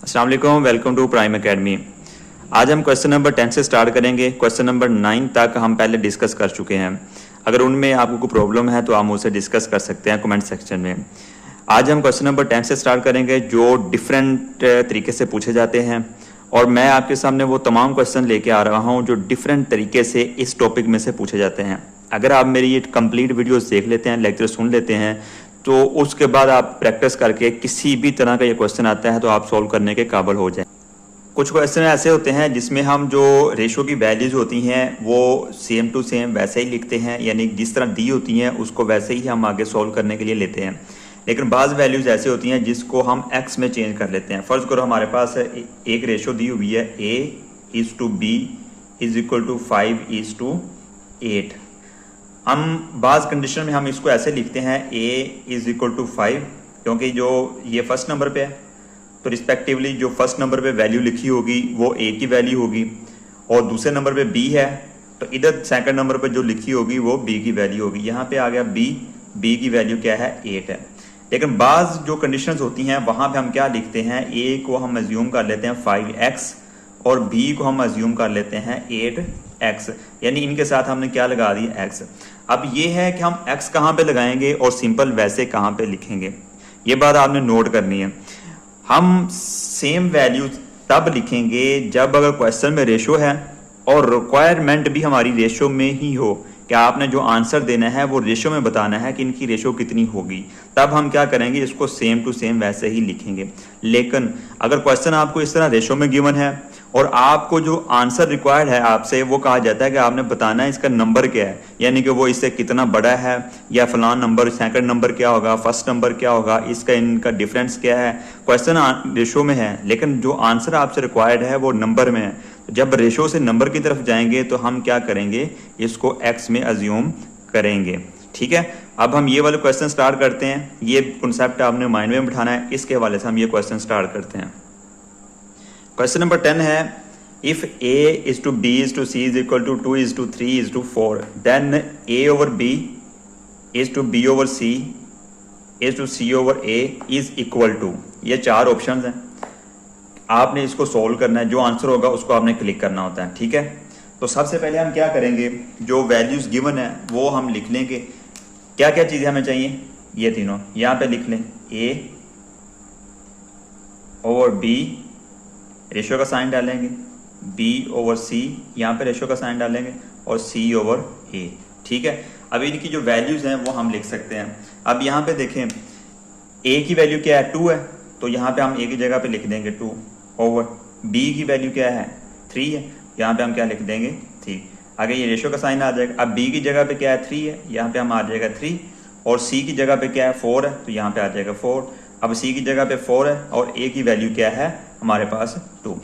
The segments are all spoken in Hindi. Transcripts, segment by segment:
अस्सलाम वालेकुम, वेलकम टू प्राइम एकेडमी। आज हम क्वेश्चन नंबर 10 से स्टार्ट करेंगे। क्वेश्चन नंबर 9 तक हम पहले डिस्कस कर चुके हैं। अगर उनमें आपको कोई प्रॉब्लम है तो आप मुझसे डिस्कस कर सकते हैं कमेंट सेक्शन में। आज हम क्वेश्चन नंबर 10 से स्टार्ट करेंगे जो डिफरेंट तरीके से पूछे जाते हैं, और मैं आपके सामने वो तमाम क्वेश्चन लेके आ रहा हूँ जो डिफरेंट तरीके से इस टॉपिक में से पूछे जाते हैं। अगर आप मेरी ये कंप्लीट वीडियोस देख लेते हैं, लेक्चर सुन लेते हैं, तो उसके बाद आप प्रैक्टिस करके किसी भी तरह का ये क्वेश्चन आता है तो आप सॉल्व करने के काबिल हो जाए। कुछ क्वेश्चन ऐसे होते हैं जिसमें हम जो रेशो की वैल्यूज होती हैं वो सेम टू सेम वैसे ही लिखते हैं, यानी जिस तरह दी होती हैं उसको वैसे ही हम आगे सॉल्व करने के लिए लेते हैं। लेकिन बाज़ वैल्यूज ऐसी होती हैं जिसको हम एक्स में चेंज कर लेते हैं। फ़र्ज़ करो हमारे पास एक रेशो दी हुई है A:B = 5:8। हम बाज़ कंडीशन में हम इसको ऐसे लिखते हैं A = 5, क्योंकि जो ये फर्स्ट नंबर पे है तो रिस्पेक्टिवली जो फर्स्ट नंबर पे वैल्यू लिखी होगी वो A की वैल्यू होगी, और दूसरे नंबर पे B है तो इधर सेकंड नंबर पे जो लिखी होगी वो B की वैल्यू होगी। यहाँ पे आ गया B की वैल्यू क्या है, 8 है। लेकिन बाज़ जो कंडीशंस होती हैं वहाँ पे हम क्या लिखते हैं, A को हम अज्यूम कर लेते हैं 5x और B को हम अज्यूम कर लेते हैं 8x, यानी इनके साथ हमने क्या लगा दिया, x। अब ये है कि हम x कहाँ पे लगाएंगे और सिंपल वैसे कहाँ पे लिखेंगे, ये बात आपने नोट करनी है। हम सेम वैल्यू तब लिखेंगे जब अगर क्वेश्चन में रेशो है और रिक्वायरमेंट भी हमारी रेशो में ही हो, कि आपने जो आंसर देना है वो रेशो में बताना है कि इनकी रेशो कितनी होगी, तब हम क्या करेंगे, इसको सेम टू सेम वैसे ही लिखेंगे। लेकिन अगर क्वेश्चन आपको इस तरह रेशो में गिवन है और आपको जो आंसर रिक्वायर्ड है आपसे वो कहा जाता है कि आपने बताना है इसका नंबर क्या है, यानी कि वो इससे कितना बड़ा है, या फलान नंबर सेकंड नंबर क्या होगा, फर्स्ट नंबर क्या होगा, इसका इनका डिफरेंस क्या है। क्वेश्चन रेशो में है लेकिन जो आंसर आपसे रिक्वायर्ड है वो नंबर में है। जब रेशो से नंबर की तरफ जाएंगे तो हम क्या करेंगे, इसको एक्स में अज्यूम करेंगे। ठीक है, अब हम ये वाले क्वेश्चन स्टार्ट करते हैं। ये कॉन्सेप्ट आपने माइंड में बिठाना है, इसके हवाले से हम ये क्वेश्चन स्टार्ट करते हैं। क्वेश्चन नंबर 10 है, if A:B C = 2:3 4, then A/B B/C C/A is equal to. ये चार ऑप्शंस हैं, आपने इसको सोल्व करना है, जो आंसर होगा उसको आपने क्लिक करना होता है। ठीक है, तो सबसे पहले हम क्या करेंगे, जो वैल्यूज गिवन है वो हम लिख लेंगे। क्या क्या चीज़ें हमें चाहिए, ये तीनों यहाँ पे लिख लें, A/B रेशो का साइन डालेंगे, B/C यहाँ पे रेशो का साइन डालेंगे, और C/A। ठीक है, अब इनकी जो वैल्यूज हैं वो हम लिख सकते हैं। अब यहाँ पे देखें A की वैल्यू क्या है, 2 है, तो यहाँ पे हम A की जगह पे लिख देंगे 2, ओवर B की वैल्यू क्या है, 3 है, यहाँ पे हम क्या लिख देंगे, 3। आगे ये रेशो का साइन आ जाएगा। अब B की जगह पे क्या है, 3 है, यहाँ पे हम आ जाएगा 3, और C की जगह पे क्या है, 4 है, तो यहाँ पे आ जाएगा 4। अब C की जगह पे 4 है और A की वैल्यू क्या है हमारे पास, 2।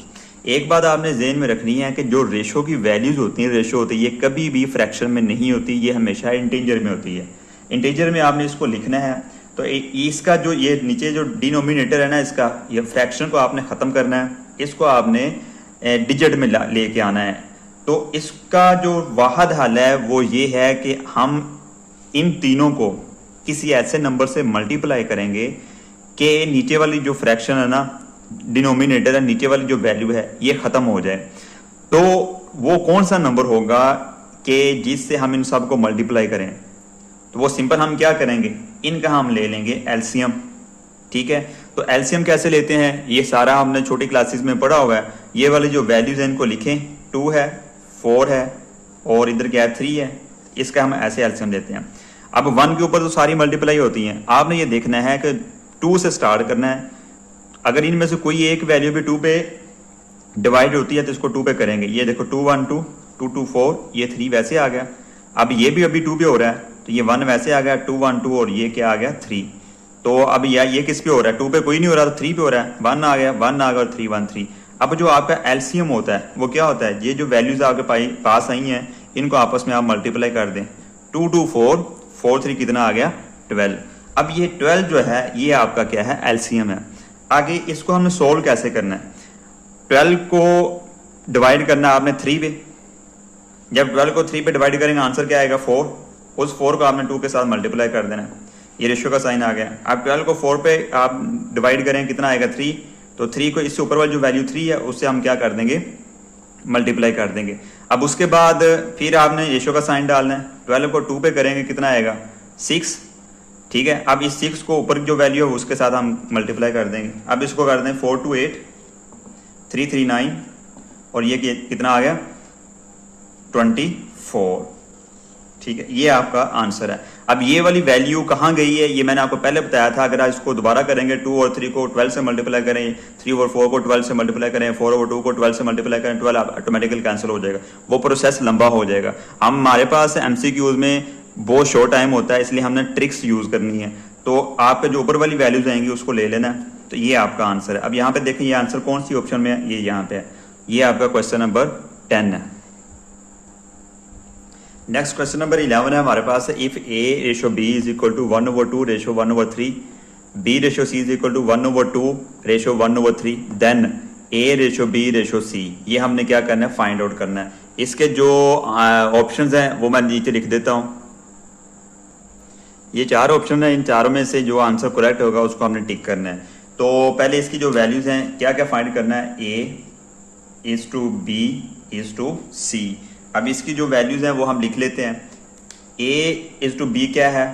एक बात आपने ज़हन में रखनी है कि जो रेशो की वैल्यूज होती हैं, रेशो होती है, ये कभी भी फ्रैक्शन में नहीं होती, ये हमेशा इंटीजर में होती है। इंटीजर में आपने इसको लिखना है, तो इसका जो ये नीचे जो डिनोमिनेटर है ना, इसका ये फ्रैक्शन को आपने ख़त्म करना है, इसको आपने डिजिट में लेके आना है। तो इसका जो वाहद हल है वो ये है कि हम इन तीनों को किसी ऐसे नंबर से मल्टीप्लाई करेंगे कि नीचे वाली जो फ्रैक्शन है ना, डिनोमिनेटर है, नीचे वाली जो वैल्यू है ये ख़त्म हो जाए। तो वो कौन सा नंबर होगा कि जिससे हम इन सब को मल्टीप्लाई करें, तो वो सिंपल हम क्या करेंगे, इनका हम ले लेंगे एलसीएम। ठीक है, तो एलसीएम कैसे लेते हैं ये सारा हमने छोटी क्लासेस में पढ़ा हुआ है। ये वाली जो वैल्यूज हैं इनको लिखें, 2 है, 4 है, और इधर क्या है, 3 है, इसका हम ऐसे एलसीएम लेते हैं। अब 1 के ऊपर तो सारी मल्टीप्लाई होती हैं, आपने ये देखना है कि 2 से स्टार्ट करना है। अगर इनमें से कोई एक वैल्यू भी 2 पे डिवाइड होती है तो इसको 2 पे करेंगे। ये देखो 2 1 2 2 2 4, ये 3 वैसे आ गया। अब ये भी अभी 2 पे हो रहा है तो ये 1 वैसे आ गया, 2 1 2, और ये क्या आ गया, 3। तो अब ये किस पे हो रहा है, 2 पे कोई नहीं हो रहा तो 3 पे हो रहा है, 1 आ गया, 1 आ गया और 3 1 3। अब जो आपका एलसीएम होता है वो क्या होता है, ये जो वैल्यूज आपके पास आई हैं इनको आपस में आप मल्टीप्लाई कर दें। 2 2 4 4 3 कितना आ गया, 12। अब ये 12 जो है ये आपका क्या है, एलसीएम है। आगे इसको हमने सोल्व कैसे करना है, 12 को डिवाइड करना है आपने 3 पे। जब 12 को 3 पे डिवाइड करेंगे आंसर क्या आएगा, 4। उस 4 को आपने 2 के साथ मल्टीप्लाई कर देना है, ये रेशियो का साइन आ गया। अब 12 को 4 पे आप डिवाइड करें, कितना आएगा, 3। तो 3 को इससे ऊपर वाली जो वैल्यू 3 है उससे हम क्या कर देंगे, मल्टीप्लाई कर देंगे। अब उसके बाद फिर आपने रेशो का साइन डालना है, 12 को 2 पे करेंगे कितना आएगा 6, ठीक है। अब इस 6 को ऊपर जो वैल्यू है उसके साथ हम मल्टीप्लाई कर देंगे। अब इसको कर दें 4 2 8 3 3 9 और ये कितना आ गया 24, ठीक है। ये आपका आंसर है। अब ये वाली वैल्यू कहाँ गई है ये मैंने आपको पहले बताया था। अगर आप इसको दोबारा करेंगे 2 और 3 को 12 से मल्टीप्लाई करें, 3 और 4 को 12 से मल्टीप्लाई करें, 4 और 2 को 12 से मल्टीप्लाई करें, 12 ऑटोमेटिकली कैंसिल हो जाएगा, वो प्रोसेस लंबा हो जाएगा। हमारे पास MCQs में बहुत शॉर्ट टाइम होता है, इसलिए हमने ट्रिक्स यूज करनी है। तो आपके जो ऊपर वाली वैल्यूज आएंगी उसको ले लेना है। तो ये आपका आंसर है। अब यहाँ पे देखें ये आंसर कौन सी ऑप्शन में है, ये यहाँ पे है। ये आपका क्वेश्चन नंबर 10 है। नेक्स्ट क्वेश्चन नंबर 11 है हमारे पास है, if A ratio B is equal to 1/2 ratio 1/3, B ratio C is equal to 1/2 ratio 1/3, then A ratio B ratio C। ये हमने क्या करना है, फाइंड आउट करना है। इसके जो ऑप्शंस हैं वो मैं नीचे लिख देता हूँ। ये 4 ऑप्शन है, इन चारों में से जो आंसर करेक्ट होगा उसको हमने टिक करना है। तो पहले इसकी जो वैल्यूज हैं क्या क्या फाइंड करना है, A is to B is to C। अब इसकी जो वैल्यूज हैं वो हम लिख लेते हैं। A इज टू B क्या है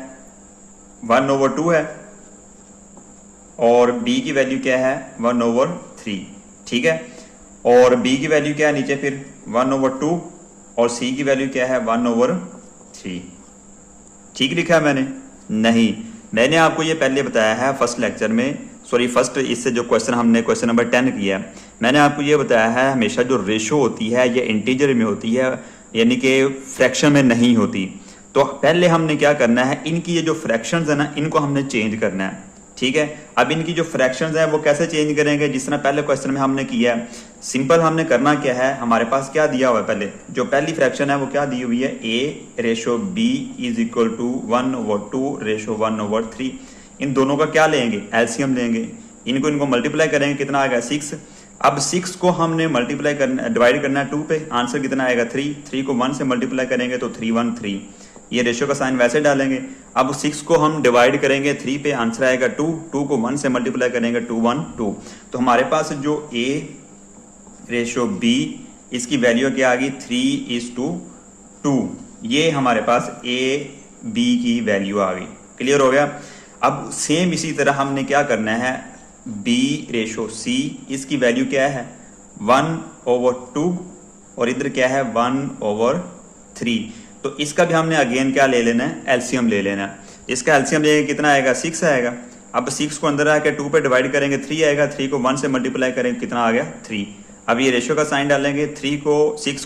1/2 है और B की वैल्यू क्या है 1/3, ठीक है। और B की वैल्यू क्या है नीचे फिर 1/2 और C की वैल्यू क्या है 1/3। ठीक लिखा है मैंने? नहीं, मैंने आपको ये पहले बताया है फर्स्ट लेक्चर में, सॉरी फर्स्ट इससे जो क्वेश्चन हमने क्वेश्चन नंबर 10 किया है, मैंने आपको ये बताया है हमेशा जो रेशो होती है ये इंटीजर में होती है, यानी कि फ्रैक्शन में नहीं होती। तो पहले हमने क्या करना है, इनकी ये जो फ्रैक्शंस है ना इनको हमने चेंज करना है, ठीक है। अब इनकी जो फ्रैक्शंस है वो कैसे चेंज करेंगे, जिस तरह पहले क्वेश्चन में हमने किया है। सिंपल हमने करना क्या है, हमारे पास क्या दिया हुआ है, पहले जो पहली फ्रैक्शन है वो क्या दी हुई है, A ratio B is equal to 1/2 ratio 1/3। इन दोनों का क्या लेंगे, एलसीएम लेंगे, इनको मल्टीप्लाई करेंगे, कितना आएगा 6। अब 6 को हमने मल्टीप्लाई करना, डिवाइड करना है 2 पे, आंसर कितना आएगा 3। 3 को 1 से मल्टीप्लाई करेंगे तो 313, ये रेशियो का साइन वैसे डालेंगे। अब 6 को हम डिवाइड करेंगे 3 पे, आंसर आएगा 2। 2 को 1 से मल्टीप्लाई करेंगे 212। तो हमारे पास जो A रेशियो B इसकी वैल्यू क्या आ गई 3:2। ये हमारे पास A B की वैल्यू आ गई। क्लियर हो गया। अब सेम इसी तरह हमने क्या करना है, B रेशो C इसकी वैल्यू क्या है 1/2 और इधर क्या है 1/3। तो इसका भी हमने अगेन क्या ले लेना है, एलसीएम ले लेना है। इसका एलसीएम लेंगे कितना आएगा 6 आएगा। अब 6 को अंदर आके 2 पे डिवाइड करेंगे 3 आएगा। 3 को 1 से मल्टीप्लाई करेंगे कितना आ गया 3। अब ये रेशियो का साइन डालेंगे, 6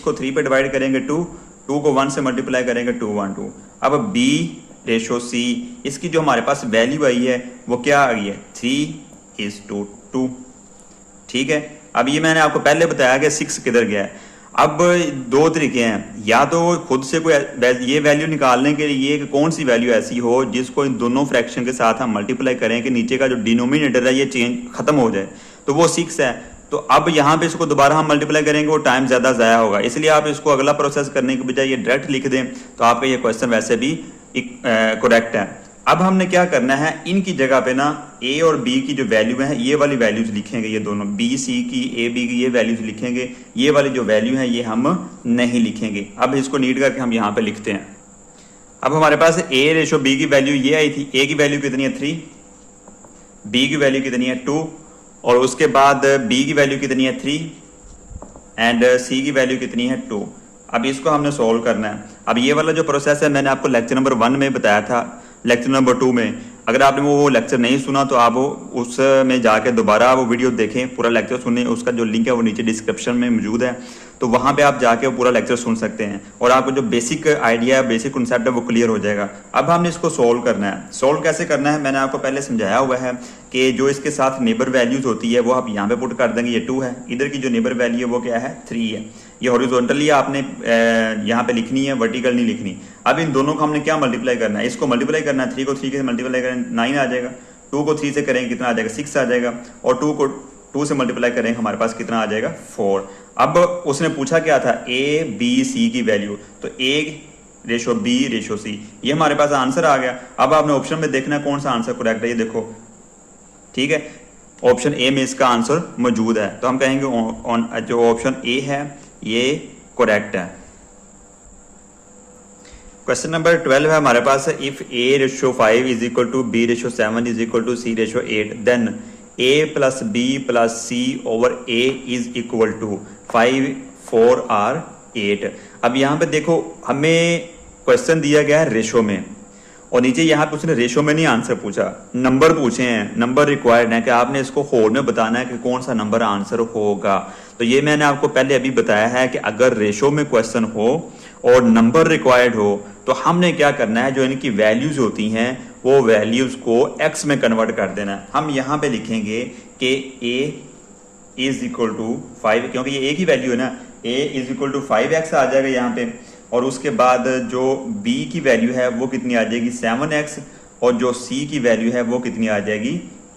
को 3 पे डिवाइड करेंगे 2 को 1 से मल्टीप्लाई करेंगे 212। अब B रेशो C इसकी जो हमारे पास वैल्यू आई है वो क्या आ गई है 3:2, ठीक है। अब ये मैंने आपको पहले बताया कि 6 किधर गया है। अब 2 तरीके हैं, या तो खुद से कोई ये वैल्यू निकालने के लिए कि कौन सी वैल्यू ऐसी हो जिसको इन दोनों फ्रैक्शन के साथ हम मल्टीप्लाई करें कि नीचे का जो डिनोमिनेटर है ये चेंज खत्म हो जाए, तो वो 6 है। तो अब यहाँ पे इसको दोबारा हम मल्टीप्लाई करेंगे, वो टाइम ज्यादा जाया होगा, इसलिए आप इसको अगला प्रोसेस करने के बजाय ये डायरेक्ट लिख दें तो आपका ये क्वेश्चन वैसे भी करेक्ट है। अब हमने क्या करना है, इनकी जगह पे ना A और B की जो वैल्यू है ये वाली वैल्यूज लिखेंगे, ये दोनों B C की A B की ये वैल्यूज लिखेंगे, ये वाली जो वैल्यू है ये हम नहीं लिखेंगे। अब इसको नीट करके हम यहाँ पे लिखते हैं। अब हमारे पास A रेशो B की वैल्यू ये आई थी, A की वैल्यू कितनी है 3, B की वैल्यू कितनी है 2 और उसके बाद B की वैल्यू कितनी है 3 एंड C की वैल्यू कितनी है 2। अब इसको हमने सोल्व करना है। अब ये वाला जो प्रोसेस है मैंने आपको लेक्चर नंबर 1 में बताया था, लेक्चर नंबर 2 में अगर आपने वो लेक्चर नहीं सुना तो आप उसमें जाके दोबारा वो वीडियो देखें, पूरा लेक्चर सुने। उसका जो लिंक है वो नीचे डिस्क्रिप्शन में मौजूद है, तो वहाँ पे आप जाके पूरा लेक्चर सुन सकते हैं और आपको जो बेसिक आइडिया है, बेसिक कॉन्सेप्ट है वो क्लियर हो जाएगा। अब हमने इसको सोल्व करना है। सोल्व कैसे करना है मैंने आपको पहले समझाया हुआ है कि जो इसके साथ नेबर वैल्यूज होती है वो आप यहाँ पे पुट कर देंगे, ये 2 है, इधर की जो नेबर वैल्यू है वो क्या है 3 है। ये हॉरिजॉन्टली आपने यहाँ पे लिखनी है, वर्टिकल नहीं लिखनी। अब इन दोनों को हमने क्या मल्टीप्लाई करना है, इसको मल्टीप्लाई करना है, 3 को 3 से मल्टीप्लाई करें 9 आ जाएगा, 2 को 3 से करेंगे कितना आ जाएगा 6 आ जाएगा और 2 को 2 से मल्टीप्लाई करेंगे हमारे पास कितना आ जाएगा 4। अब उसने पूछा क्या था A B C की वैल्यू, तो A ratio B ratio C, ये हमारे पास आंसर आ गया। अब आपने ऑप्शन में देखना है कौन सा आंसर करेक्ट है, ये देखो, ठीक है। ऑप्शन ए में इसका आंसर मौजूद है, तो हम कहेंगे जो ऑप्शन ए है ये करेक्ट है। क्वेश्चन नंबर 12 है हमारे पास, if a ratio 5 is equal to b ratio 7 is equal to c ratio 8 then a plus b plus c over a is equal to 5, 4 और 8। अब यहाँ पे देखो हमें क्वेश्चन दिया गया है रेशो में, और नीचे यहाँ पे उसने रेशो में नहीं आंसर पूछा, नंबर पूछे हैं, नंबर रिक्वायर्ड है कि आपने इसको होल में बताना है कि कौन सा नंबर आंसर होगा। तो ये मैंने आपको पहले अभी बताया है कि अगर रेशो में क्वेश्चन हो और नंबर रिक्वायर्ड हो तो हमने क्या करना है, जो इनकी वैल्यूज होती हैं वो वैल्यूज को x में कन्वर्ट कर देना है। हम यहाँ पे लिखेंगे कि a इज इक्वल टू 5, क्योंकि ये a की वैल्यू है ना, a is equal to 5x आ जाएगा यहाँ पे, और उसके बाद जो b की वैल्यू है वो कितनी आ जाएगी 7x, और जो c की वैल्यू है वो कितनी आ जाएगी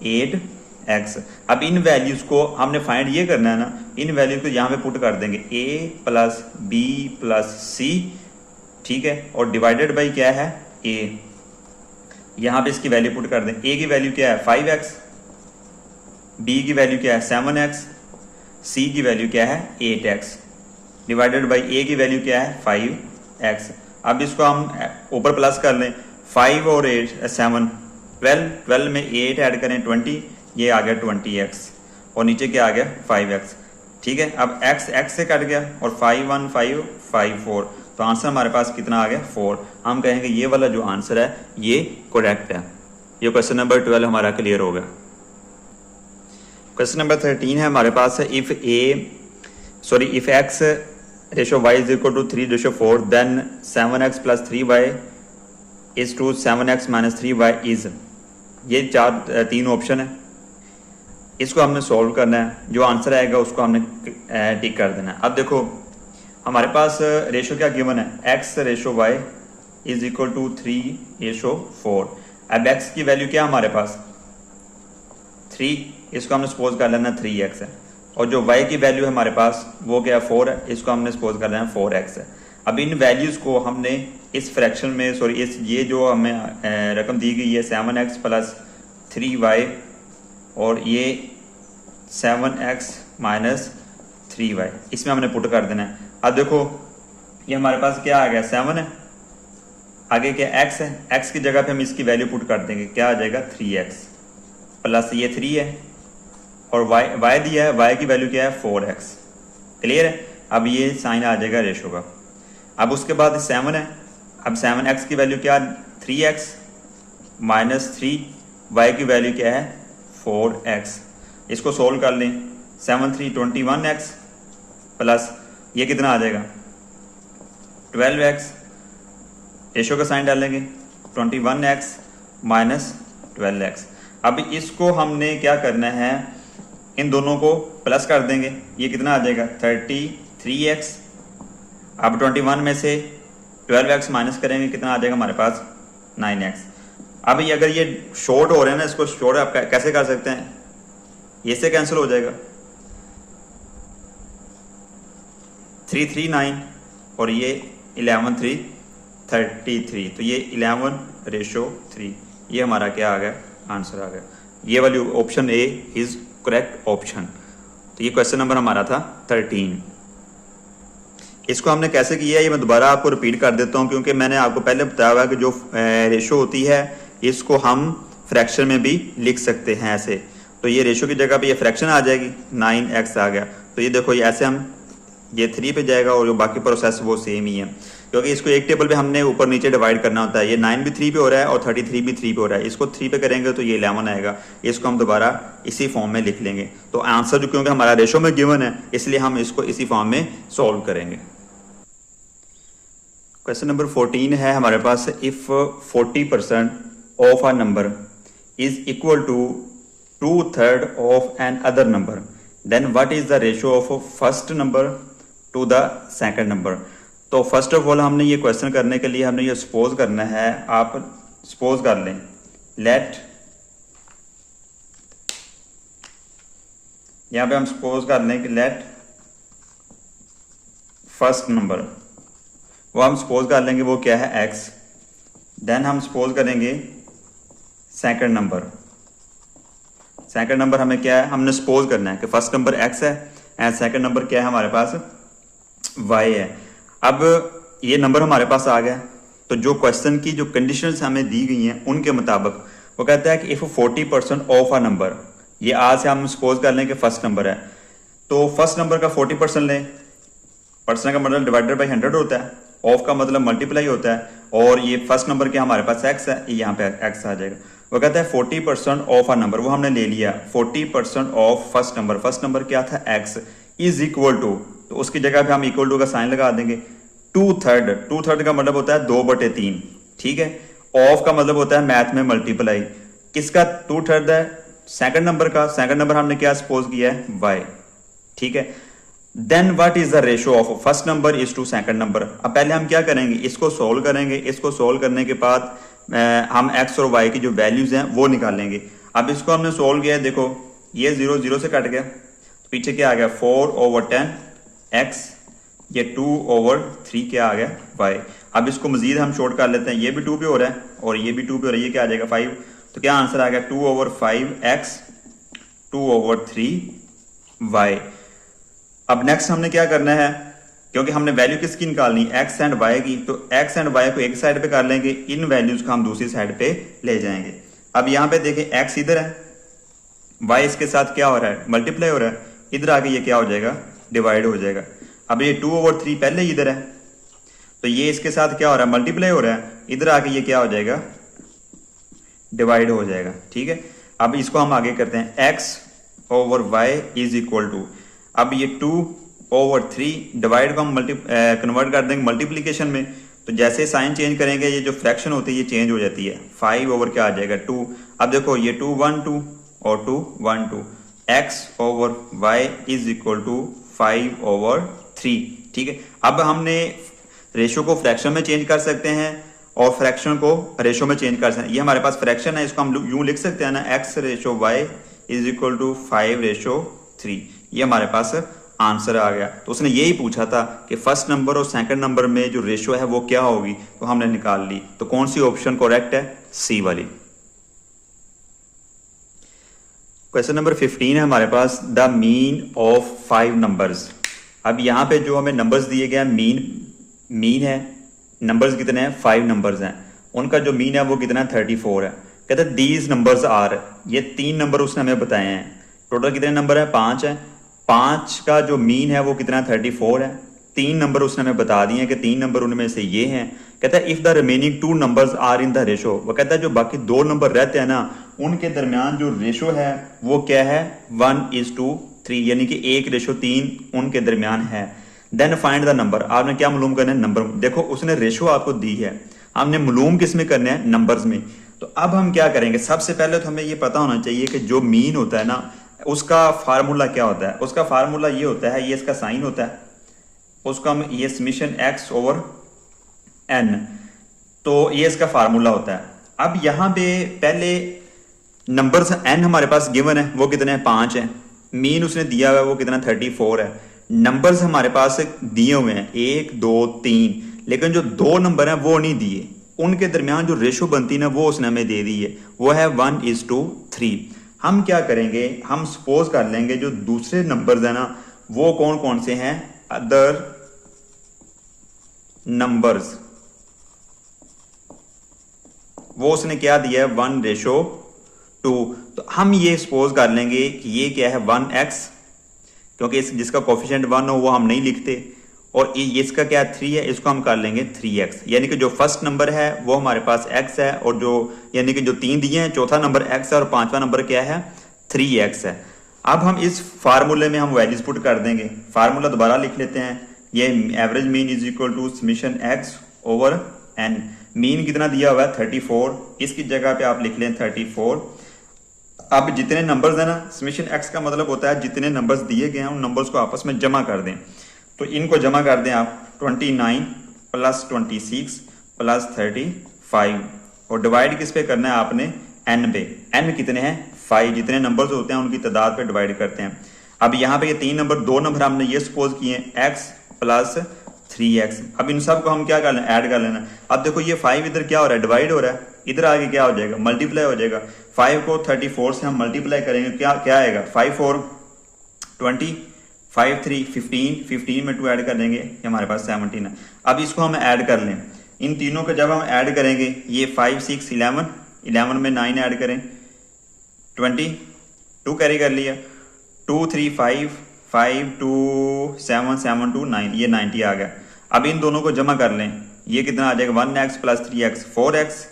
8x। अब इन वैल्यूज को हमने फाइंड ये करना है ना, इन वैल्यूज को यहाँ पे पुट कर देंगे a plus b plus c, ठीक है, और डिवाइडेड बाई क्या है a, यहाँ पे इसकी वैल्यू पुट कर दें। a की वैल्यू क्या है 5x, b की वैल्यू क्या है 7x, c की वैल्यू क्या है 8x, डिवाइडेड बाई a की वैल्यू क्या है 5x। अब इसको हम ऊपर प्लस कर लें, 5 और 8 7 12 में 8 ऐड करें 20, ये आ गया 20x, और नीचे क्या आ गया 5x, ठीक है। अब x से कट गया, और 5 1 5 5 4, तो आंसर हमारे पास कितना आ गया 4। हम कहेंगे ये वाला जो आंसर है ये करेक्ट है। ये क्वेश्चन नंबर 12 हमारा क्लियर होगा। क्वेश्चन नंबर 13 है हमारे पास, if x ratio y is equal to 3 ratio 4 then 7x plus 3y is to 7x minus 3y is, ये तीन ऑप्शन है, इसको हमने सॉल्व करना है, जो आंसर आएगा उसको हमने टिक कर देना है। अब देखो हमारे पास रेशो क्या गिवन है, x ratio y is equal to 3 ratio 4। अब x की वैल्यू क्या है हमारे पास 3, इसको हमने सपोज कर लेना 3x है, और जो y की वैल्यू है हमारे पास वो क्या 4 है, इसको हमने सपोज कर लेना 4x है। अब इन वैल्यूज को हमने इस फ्रैक्शन में इस ये जो हमें रकम दी गई है 7x प्लस 3y और ये 7x माइनस 3y, इसमें हमने पुट कर देना है। अब देखो ये हमारे पास क्या आ गया 7 है, आगे क्या x है, x की जगह पे हम इसकी वैल्यू पुट कर देंगे, क्या आ जाएगा 3x प्लस ये 3 है, और y दिया है, y की वैल्यू क्या है 4x, क्लियर है। अब ये साइन आ जाएगा रेशो का। अब उसके बाद 7 है, अब 7x की वैल्यू क्या 3x माइनस 3y की वैल्यू क्या है 4x, इसको सोल्व कर लें, 7 3 21x प्लस ये कितना आ जाएगा 12x, रेशो का साइन डालेंगे 21x माइनस 12x। अब इसको हमने क्या करना है, इन दोनों को प्लस कर देंगे, ये कितना आ जाएगा 33x। अब 21 में से 12x माइनस करेंगे, कितना आ जाएगा हमारे पास 9x। अब ये अगर ये शॉर्ट हो रहे हैं ना, इसको शॉर्ट आप कैसे कर सकते हैं, ये से कैंसिल हो जाएगा 3 3 9, और ये 11 3 33, तो ये 11 रेशो 3, ये हमारा क्या आ गया आंसर आ गया। ये वाली option A is correct option. तो ये क्वेश्चन नंबर हमारा था 13। इसको हमने कैसे किया ये मैं दोबारा आपको रिपीट कर देता हूँ, क्योंकि मैंने आपको पहले बताया हुआ कि जो रेशो होती है इसको हम फ्रैक्शन में भी लिख सकते हैं ऐसे। तो ये रेशो की जगह पे ये फ्रैक्शन आ जाएगी, 9x आ गया। तो ये देखो ये ऐसे हम ये 3 पे जाएगा, और जो बाकी प्रोसेस वो सेम ही है, क्योंकि इसको एक टेबल पे हमने ऊपर नीचे डिवाइड करना होता है। ये 9 भी 3 पे हो रहा है और 33 भी 3 पे हो रहा है, इसको 3 पे करेंगे तो ये 11 आएगा। इसको हम दोबारा इसी फॉर्म में लिख लेंगे। तो आंसर जो क्योंकि हमारा रेशो में गिवन है इसलिए हम इसको इसी फॉर्म में सॉल्व करेंगे। क्वेश्चन नंबर 14 है हमारे पास, if 40% of a number is equal to 2/3 of an other number, then what is the ratio of first number to the second number. तो फर्स्ट ऑफ ऑल हमने ये क्वेश्चन करने के लिए हमने ये सपोज करना है, आप सपोज कर लें, लेट, यहां पे हम सपोज कर लें कि लेट फर्स्ट नंबर, वो हम सपोज कर लेंगे वो क्या है x, देन हम सपोज करेंगे सेकंड सेकंड नंबर हमें क्या है, हमने सपोज करना है कि फर्स्ट नंबर x है एंड सेकंड नंबर क्या है हमारे पास y है। अब ये नंबर हमारे पास आ गया, तो जो क्वेश्चन की जो कंडीशंस हमें दी गई हैं उनके मुताबिक वो कहता है कि इफ 40% ऑफ अ नंबर, ये आज से हम सपोज कर लें कि फर्स्ट नंबर है, तो फर्स्ट नंबर का 40% लें, परसेंट का मतलब डिवाइडेड बाई 100 होता है, ऑफ का मतलब मल्टीप्लाई होता है, और ये फर्स्ट नंबर के हमारे पास x है, ये यहाँ पे x आ जाएगा। वो कहता है 40% ऑफ अ नंबर, वो हमने ले लिया 40% of first number, first number क्या था x इज इक्वल टू, तो उसकी जगह पे हम इक्वल टू का साइन लगा देंगे, 2/3, 2/3 का मतलब होता है 2/3, ठीक है। ऑफ का मतलब होता है मैथ में मल्टीप्लाई, किसका 2/3 है, सेकंड नंबर का, सेकंड नंबर हमने क्या सपोज किया है y, ठीक है। Then what is the ratio of first number is to second number. अब पहले हम क्या करेंगे, इसको सोल्व करेंगे, इसको सोल्व करने के बाद हम x और y की जो वैल्यूज हैं वो निकालेंगे। अब इसको हमने सोल्व किया है, देखो ये 0 0 से कट गया, तो पीछे क्या आ गया 4/10 x, ये 2/3 क्या आ गया y। अब इसको मजीद हम शॉर्ट कर लेते हैं, ये भी 2 पे हो रहा है और ये भी 2 पे हो रहा है, ये क्या आ जाएगा 5, तो क्या आंसर आ गया 2/5x 2/3y। अब नेक्स्ट हमने क्या करना है, क्योंकि हमने वैल्यू किसकी निकालनी x एंड y की, तो x एंड y को एक साइड पे कर लेंगे, इन वैल्यूज को हम दूसरी साइड पे ले जाएंगे। अब यहाँ पे देखें x इधर है, y इसके साथ क्या हो रहा है मल्टीप्लाई हो रहा है, इधर आके ये क्या हो जाएगा डिवाइड हो जाएगा। अब ये 2/3 पहले ही इधर है, तो ये इसके साथ क्या हो रहा है मल्टीप्लाई हो रहा है, इधर आके ये क्या हो जाएगा डिवाइड हो जाएगा, ठीक है। अब इसको हम आगे करते हैं, x/y इज इक्वल टू, अब ये 2/3 डिवाइड को हम कन्वर्ट कर देंगे मल्टीप्लीकेशन में, तो जैसे साइन चेंज करेंगे ये जो फ्रैक्शन होती है ये चेंज हो जाती है, 5 ओवर क्या आ जाएगा 2। अब देखो ये 2 1 2 और 2 1 2, x/y इज इक्वल टू 5/3, ठीक है। अब हमने रेशो को फ्रैक्शन में चेंज कर सकते हैं और फ्रैक्शन को रेशो में चेंज कर सकते हैं। ये हमारे पास फ्रैक्शन है, इसको हम यूं लिख सकते हैं ना, x/y इज इक्वल टू 5/3, ये हमारे पास आंसर आ गया। तो उसने यही पूछा था कि फर्स्ट नंबर और सेकंड नंबर में जो रेशो है वो क्या होगी, तो हमने निकाल ली। तो कौन सी ऑप्शन करेक्ट है, सी वाली। क्वेश्चन नंबर 15 है हमारे पास, द मीन ऑफ 5 नंबर्स। अब यहाँ पे जो हमें नंबर्स दिए गए हैं, मीन है, नंबर्स कितने हैं 5 नंबर्स हैं, उनका जो मीन है वो कितना है 34 है। कहते हैं दीज नंबर्स आर, ये 3 नंबर उसने हमें बताए हैं, टोटल कितने नंबर है 5 है, 5 का जो मीन है वो कितना 34 है। 3 नंबर उसने हमें बता दिए हैं कि 3 नंबर उनमें से ये हैं। कहता है if the remaining 2 numbers are in the ratio, वो कहता है जो बाकी 2 नंबर रहते हैं ना उनके दरमियान जो रेशो है वो क्या है 1:3, यानी कि 1:3 उनके दरमियान है। देन फाइंड द नंबर, आपने क्या मालूम करना है नंबर। देखो उसने रेशो आपको दी है, हमने मालूम किस में करना है नंबर्स में। तो अब हम क्या करेंगे, सबसे पहले तो हमें ये पता होना चाहिए कि जो मीन होता है ना उसका फार्मूला क्या होता है। उसका फार्मूला ये होता है, ये इसका साइन होता है, उसका हम ये समीशन x/n, तो ये इसका फार्मूला होता है। अब यहाँ पे पहले नंबर्स n हमारे पास गिवन है, वो कितने हैं 5 है, मीन उसने दिया हुआ है वो कितना 34 है। नंबर्स हमारे पास दिए हुए हैं 1 2 3, लेकिन जो 2 नंबर हैं वो नहीं दिए, उनके दरमियान जो रेशो बनती है ना वो उसने हमें दे दी है, वो है 1:3। हम क्या करेंगे, हम सपोज कर लेंगे जो दूसरे नंबर्स है ना वो कौन कौन से हैं, अदर नंबर्स, वो उसने क्या दिया है 1:2। तो हम ये सपोज कर लेंगे कि ये क्या है 1x, क्योंकि जिसका कोफिशिएंट 1 हो वो हम नहीं लिखते, और ये इसका क्या 3 है, इसको हम कर लेंगे 3x, यानी कि जो फर्स्ट नंबर है वो हमारे पास x है, और जो यानी कि जो 3 दिए हैं, चौथा नंबर x है और 5वां नंबर क्या है 3x है। अब हम इस फार्मूले में हम वैल्यूज पुट कर देंगे, फार्मूला दोबारा लिख लेते हैं, ये average mean is equal to summation x/n। Mean कितना दिया हुआ है 34, इसकी जगह पे आप लिख लें 34। अब जितने नंबर्स है ना, समीशन x का मतलब होता है जितने नंबर्स दिए गए हैं उन नंबर्स को आपस में जमा कर दें। तो इनको जमा कर दें आप 29 + 26 + 35, और डिवाइड किस पे करना है आपने n पे। n कितने हैं 5, जितने नंबर्स होते हैं उनकी तादाद पे डिवाइड करते हैं। अब यहाँ पे ये 3 नंबर 2 नंबर हमने ये सपोज किए x + 3x। अब इन सब को हम क्या कर लेना, ऐड कर लेना। अब देखो ये 5 इधर क्या हो रहा है डिवाइड हो रहा है, इधर आगे क्या हो जाएगा मल्टीप्लाई हो जाएगा। 5 को 34 से हम मल्टीप्लाई करेंगे, क्या क्या आएगा, 5 4 20, 5 3 15, 15 में 2 ऐड कर देंगे, ये हमारे पास 17 है। अब इसको हम ऐड कर लें, इन तीनों को जब हम ऐड करेंगे, ये 5 6 11, 11 में 9 ऐड करें, 20, 2 कैरी कर लिया, 2 3 5, 5 2 7 7 2 9, ये 90 आ गया। अब इन दोनों को जमा कर लें, ये कितना आ जाएगा, 1x plus 3x 4x,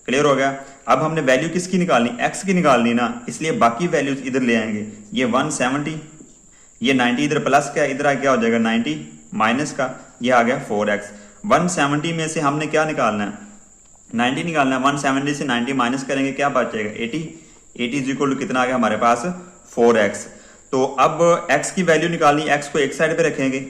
clear हो गया। अब हमने वैल्यू किसकी निकालनी, x की निकालनी ना, इसलिए बाकी वैल्यूज इधर ले आएंगे, ये 170, ये 90 इधर प्लस का, इधर क्या हो जाएगा 90 माइनस का, ये आ गया 4x। 170 में से हमने क्या निकालना है, 90 निकालना है, 170 से 90 माइनस करेंगे, क्या बचेगा 80, 80 इज इक्वल टू कितना आ गया हमारे पास 4x। तो अब x की वैल्यू निकालनी, x को एक साइड पे रखेंगे,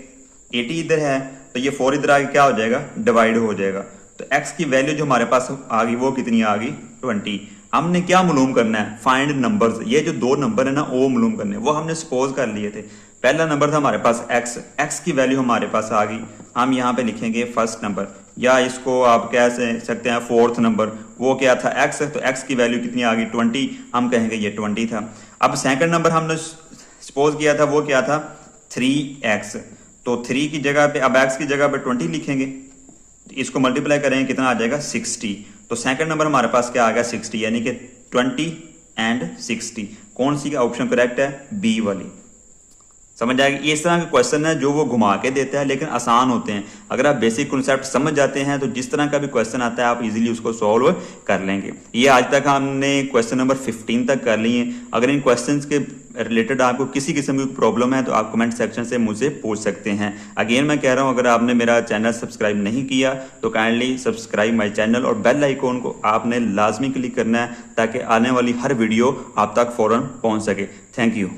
80 इधर है तो ये 4 इधर आगे क्या हो जाएगा, डिवाइड हो जाएगा। तो x की वैल्यू जो हमारे पास आ गई वो कितनी आ गई 20। हमने क्या मालूम करना है, फाइंड नंबर्स, ये जो दो नंबर है ना वो मालूम करने, वो हमने सपोज कर लिए थे। पहला नंबर था हमारे पास x की वैल्यू हमारे पास आ गई, हम यहाँ पे लिखेंगे फर्स्ट नंबर, या इसको आप कह सकते हैं फोर्थ नंबर, वो क्या था x, तो x की वैल्यू कितनी आ गई 20, हम कहेंगे ये 20 था। अब सेकंड नंबर हमने सपोज किया था, वो क्या था 3x, तो 3 की जगह पे अब x की जगह पे 20 लिखेंगे, इसको मल्टीप्लाई करेंगे कितना आ जाएगा 60। तो सेकंड नंबर हमारे पास क्या आ गया 60, यानी कि 20 एंड 60, कौन सी का ऑप्शन करेक्ट है, बी वाली। समझ आएगी, इस तरह के क्वेश्चन है जो वो घुमा के देता है लेकिन आसान होते हैं। अगर आप बेसिक कॉन्सेप्ट समझ जाते हैं तो जिस तरह का भी क्वेश्चन आता है आप इजीली उसको सॉल्व कर लेंगे। ये आज तक हमने क्वेश्चन नंबर 15 तक कर लिए। अगर इन क्वेश्चंस के रिलेटेड आपको किसी किस्म की प्रॉब्लम है तो आप कमेंट सेक्शन से मुझसे पूछ सकते हैं। अगेन मैं कह रहा हूं, अगर आपने मेरा चैनल सब्सक्राइब नहीं किया तो काइंडली सब्सक्राइब माई चैनल और बेल आइकॉन को आपने लाजमी क्लिक करना है ताकि आने वाली हर वीडियो आप तक फौरन पहुंच सके। Thank you.